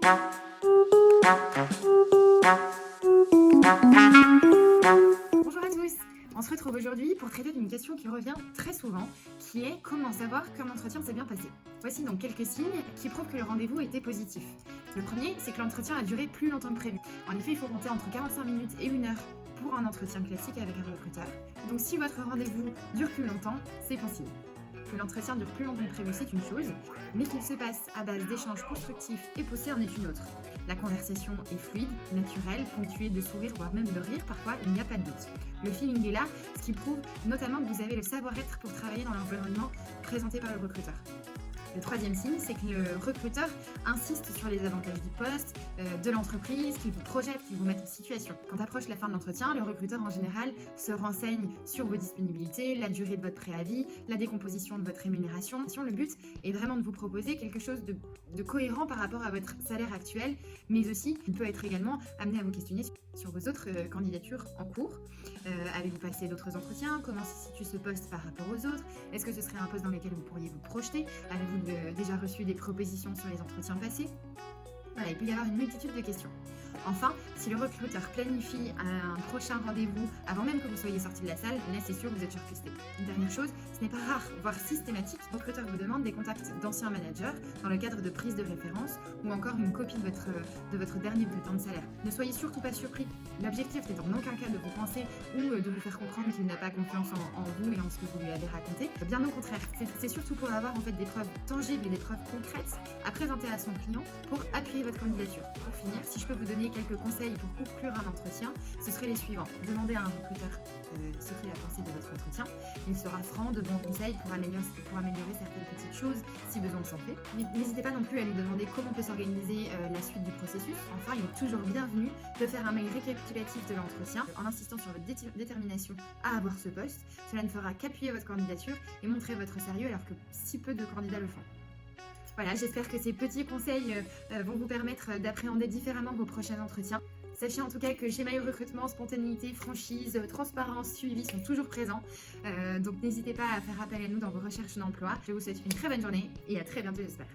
Bonjour à tous, on se retrouve aujourd'hui pour traiter d'une question qui revient très souvent, qui est comment savoir qu'un entretien s'est bien passé. Voici donc quelques signes qui prouvent que le rendez-vous était positif. Le premier, c'est que l'entretien a duré plus longtemps que prévu. En effet, il faut compter entre 45 minutes et 1 heure pour un entretien classique avec un recruteur. Donc si votre rendez-vous dure plus longtemps, c'est bon signe. Que l'entretien dure plus longtemps que prévu, c'est une chose, mais qu'il se passe à base d'échanges constructifs et poussés en est une autre. La conversation est fluide, naturelle, ponctuée de sourires, voire même de rire parfois, il n'y a pas de doute. Le feeling est là, ce qui prouve notamment que vous avez le savoir-être pour travailler dans l'environnement présenté par le recruteur. Le troisième signe, c'est que le recruteur insiste sur les avantages du poste, de l'entreprise, qu'il vous projette, qu'il vous mette en situation. Quand approche la fin de l'entretien, le recruteur en général se renseigne sur vos disponibilités, la durée de votre préavis, la décomposition de votre rémunération. Le but est vraiment de vous proposer quelque chose de cohérent par rapport à votre salaire actuel, mais aussi il peut être également amené à vous questionner sur vos autres candidatures en cours. Avez-vous passé d'autres entretiens? Comment se situe ce poste par rapport aux autres? Est-ce que ce serait un poste dans lequel vous pourriez vous projeter? Avez-vous déjà reçu des propositions sur les entretiens passés? Voilà, il peut y avoir une multitude de questions. Enfin, si le recruteur planifie un prochain rendez-vous avant même que vous soyez sorti de la salle, là c'est sûr que vous êtes shortlisté. Une dernière chose, ce n'est pas rare, voire systématique, le recruteur vous demande des contacts d'anciens managers dans le cadre de prise de référence ou encore une copie de votre dernier bulletin de salaire. Ne soyez surtout pas surpris. L'objectif n'est en aucun cas de vous penser ou de vous faire comprendre qu'il n'a pas confiance en vous et en ce que vous lui avez raconté. Bien au contraire, c'est surtout pour avoir en fait des preuves tangibles et des preuves concrètes à présenter à son client pour appuyer votre candidature. Pour finir, si je peux vous donner quelques conseils pour conclure un entretien, ce seraient les suivants. Demandez à un recruteur ce qu'il a pensé de votre entretien. Il sera franc de bons conseils pour améliorer certaines petites choses si besoin de s'en fait. N'hésitez pas non plus à lui demander comment peut s'organiser la suite du processus. Enfin, il est toujours bienvenu de faire un mail récapitulatif de l'entretien en insistant sur votre détermination à avoir ce poste. Cela ne fera qu'appuyer votre candidature et montrer votre sérieux alors que si peu de candidats le font. Voilà, j'espère que ces petits conseils vont vous permettre d'appréhender différemment vos prochains entretiens. Sachez en tout cas que chez Maillot Recrutement, spontanéité, franchise, transparence, suivi sont toujours présents. Donc n'hésitez pas à faire appel à nous dans vos recherches d'emploi. Je vous souhaite une très bonne journée et à très bientôt j'espère.